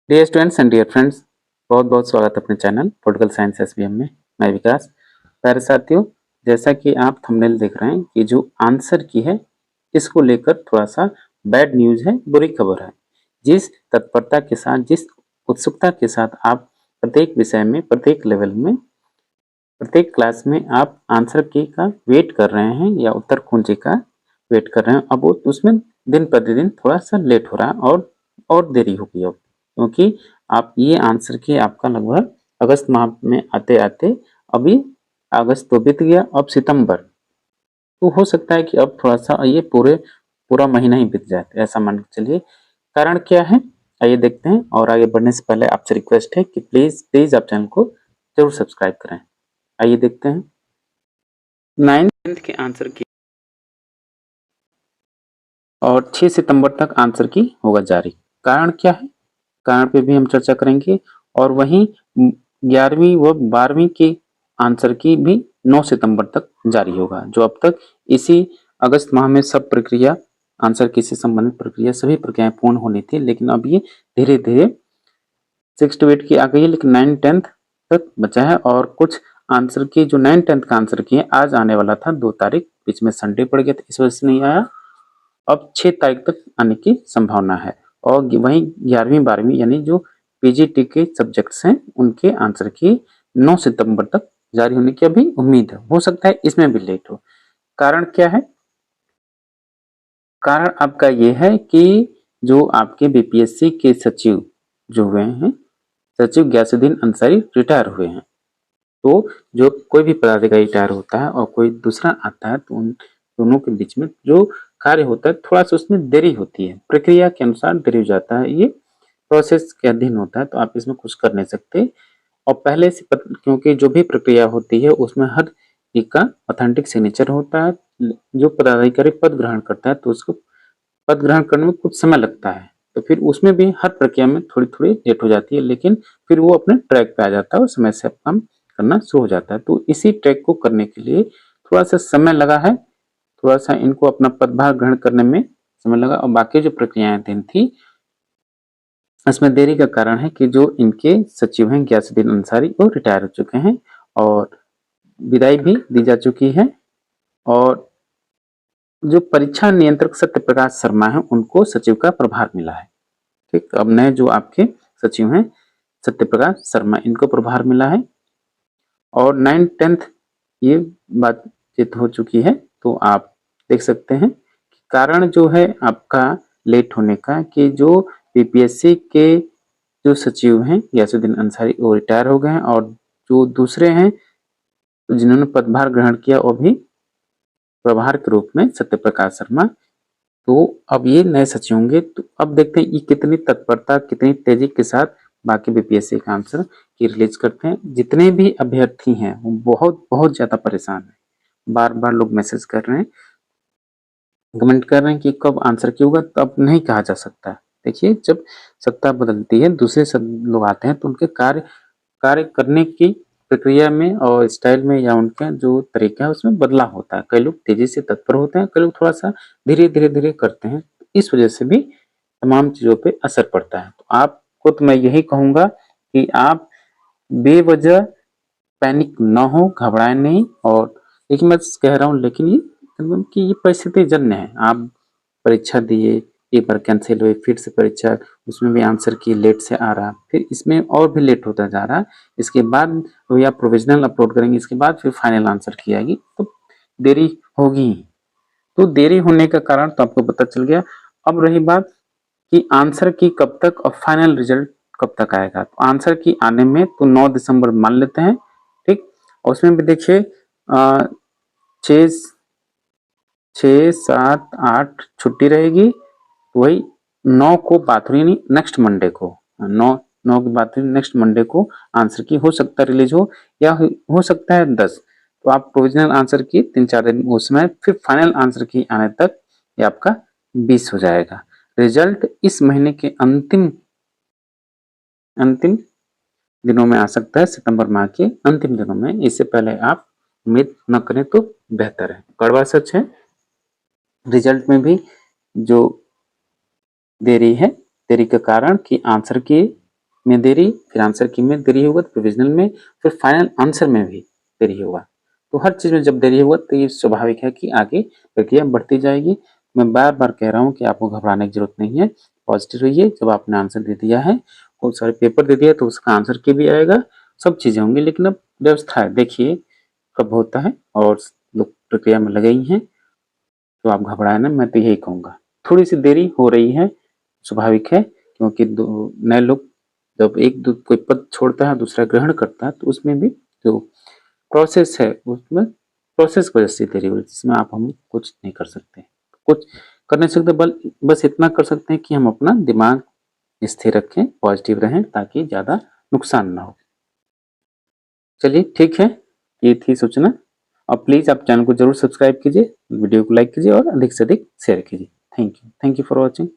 Dear students and dear friends, बहुत बहुत स्वागत है अपने चैनल पॉलिटिकल साइंस एसबीएम में। मैं विकास। प्यारे साथियों, जैसा कि आप थंबनेल देख रहे हैं कि जो आंसर की है इसको लेकर थोड़ा सा बैड न्यूज़ है, बुरी खबर है। जिस तत्परता के साथ, जिस उत्सुकता के साथ आप प्रत्येक विषय में, प्रत्येक लेवल में, प्रत्येक क्लास में आप आंसर की का वेट कर रहे हैं या उत्तर कुंजी का वेट कर रहे हैं, अब वो उसमें दिन प्रतिदिन थोड़ा सा लेट हो रहा है और देरी होगी अब, क्योंकि आप ये आंसर की आपका लगभग अगस्त माह में आते आते अभी अगस्त तो बीत गया, अब सितंबर, तो हो सकता है कि अब थोड़ा सा ये पूरा महीना ही बीत जाए, तो ऐसा मान के चलिए। कारण क्या है, आइए देखते हैं। और आगे बढ़ने से पहले आपसे रिक्वेस्ट है कि प्लीज प्लीज आप चैनल को जरूर सब्सक्राइब करें। आइए देखते हैं 9th के आंसर की और 6 सितंबर तक आंसर की होगा जारी। कारण क्या है, कारण पे भी हम चर्चा करेंगे। और वहीं 11वीं व 12वीं की आंसर की भी 9 सितंबर तक जारी होगा। जो अब तक इसी अगस्त माह में सब प्रक्रिया, आंसर की से संबंधित प्रक्रिया, सभी प्रक्रियाएं पूर्ण होनी थी, लेकिन अब ये धीरे धीरे 6 to 8 की आ गई है, लेकिन 9-10 तक बचा है। और कुछ आंसर की जो 9-10 का आंसर की है आज आने वाला था 2 तारीख, बीच में संडे पड़ गया था, इस वजह से नहीं आया। अब 6 तारीख तक आने की संभावना है। और वहीं 11वीं 12वीं यानी जो पीजीटी के सब्जेक्ट्स हैं उनके आंसर की 9 सितंबर तक जारी होने की अभी उम्मीद है। हो सकता है इसमें भी लेट हो। कारण क्या है, कारण आपका ये है कि जो आपके बीपीएससी के सचिव जो हुए हैं, सचिव गयासुद्दीन अंसारी रिटायर हुए हैं। तो जो कोई भी पदाधिकारी रिटायर होता है और कोई दूसरा आता है, तो उन दोनों के बीच में जो कार्य होता है थोड़ा सा उसमें देरी होती है, प्रक्रिया के अनुसार देरी हो जाता है, ये प्रोसेस के अधीन होता है, तो आप इसमें कुछ कर नहीं सकते। और पहले से क्योंकि जो भी प्रक्रिया होती है उसमें हर एक का ऑथेंटिक सिग्नेचर होता है। जो पदाधिकारी पद ग्रहण करता है तो उसको पद ग्रहण करने में कुछ समय लगता है, तो फिर उसमें भी हर प्रक्रिया में थोड़ी थोड़ी लेट हो जाती है, लेकिन फिर वो अपने ट्रैक पे आ जाता है और समय से काम करना शुरू हो जाता है। तो इसी ट्रैक को करने के लिए थोड़ा सा समय लगा है, थोड़ा सा इनको अपना पदभार ग्रहण करने में समय लगा। और बाकी जो प्रक्रियाएं थी इसमें देरी का कारण है कि जो इनके सचिव हैं गयासुद्दीन अंसारी, वो रिटायर हो चुके हैं और विदाई भी दी जा चुकी है। और जो परीक्षा नियंत्रक सत्य प्रकाश शर्मा है उनको सचिव का प्रभार मिला है। ठीक, अब नए जो आपके सचिव हैं सत्य प्रकाश शर्मा, इनको प्रभार मिला है। और 9-10 ये बातचीत हो चुकी है, तो आप देख सकते हैं कि कारण जो है आपका लेट होने का कि जो बीपीएससी के जो सचिव हैं गयासुद्दीन अंसारी वो रिटायर हो गए हैं, और जो दूसरे हैं जिन्होंने पदभार ग्रहण किया वो भी प्रभार के रूप में सत्य प्रकाश शर्मा, तो अब ये नए सचिव होंगे। तो अब देखते हैं ये कितनी तत्परता, कितनी तेजी के साथ बाकी बीपीएससी का आंसर की रिलीज करते हैं। जितने भी अभ्यर्थी हैं वो बहुत बहुत ज्यादा परेशान है, बार बार लोग मैसेज कर रहे हैं, कमेंट कर रहे हैं कि कब आंसर क्यों होगा, तब नहीं कहा जा सकता। देखिए, जब सत्ता बदलती है, दूसरे लोग आते हैं, तो उनके कार्य करने की प्रक्रिया में और स्टाइल में या उनका जो तरीका है उसमें बदलाव होता है। कई लोग तेजी से तत्पर होते हैं, कई लोग थोड़ा सा धीरे धीरे धीरे करते हैं, इस वजह से भी तमाम चीजों पे असर पड़ता है। तो आपको तो मैं यही कहूंगा कि आप बेवजह पैनिक न हो, घबराए नहीं। और लेकिन मैं कह रहा हूँ, लेकिन ये मतलब कि ये परिस्थिति जन्य है। आप परीक्षा दिए, पेपर कैंसिल हुए, फिर से परीक्षा, उसमें भी आंसर की लेट से आ रहा, फिर इसमें और भी लेट होता जा रहा। इसके बाद वही आप प्रोविजनल अपलोड करेंगे, इसके बाद फिर फाइनल आंसर की आएगी, तो देरी होगी। तो देरी होने का कारण तो आपको पता चल गया। अब रही बात कि आंसर की कब तक और फाइनल रिजल्ट कब तक आएगा, तो आंसर की आने में तो 9 दिसंबर मान लेते हैं। ठीक, और उसमें भी देखिए 6, 7, 8 छुट्टी रहेगी, वही 9 को बात हुई, नहीं नेक्स्ट मंडे को, 9 की बात हुई, नेक्स्ट मंडे को आंसर की हो सकता है रिलीज हो, या हो सकता है 10। तो आप प्रोविजनल आंसर की 3-4 दिन उसमें, फिर फाइनल आंसर की आने तक ये आपका 20 हो जाएगा। रिजल्ट इस महीने के अंतिम दिनों में आ सकता है, सितंबर माह के अंतिम दिनों में। इससे पहले आप उम्मीद न करें तो बेहतर है। कड़वा सच है, रिजल्ट में भी जो देरी है, देरी का कारण कि आंसर की में देरी, फिर आंसर की में देरी होगा तो प्रोविजनल में, फिर फाइनल आंसर में भी देरी होगा। तो हर चीज़ में जब देरी होगा तो ये स्वाभाविक है कि आगे प्रक्रिया बढ़ती जाएगी। मैं बार-बार कह रहा हूँ कि आपको घबराने की ज़रूरत नहीं है, पॉजिटिव रहिए। जब आपने आंसर दे दिया है, बहुत सारे पेपर दे दिया तो उसका आंसर की भी आएगा, सब चीज़ें होंगी, लेकिन अब व्यवस्था है, देखिए कब होता है और लोग प्रक्रिया में लगे ही हैं, तो आप घबराएं ना, मैं तो यही कहूँगा। थोड़ी सी देरी हो रही है, स्वाभाविक है, क्योंकि नए लोग जब कोई पद छोड़ता है दूसरा ग्रहण करता है तो उसमें भी जो प्रोसेस है उसमें प्रोसेस की वजह से देरी हो रही है, जिसमें आप हम कुछ नहीं कर सकते, कुछ कर नहीं सकते, बस इतना कर सकते हैं कि हम अपना दिमाग स्थिर रखें, पॉजिटिव रहें ताकि ज़्यादा नुकसान ना हो। चलिए ठीक है, ये थी सूचना। और प्लीज़ आप चैनल को जरूर सब्सक्राइब कीजिए, वीडियो को लाइक कीजिए और अधिक से अधिक शेयर कीजिए। Thank you for watching.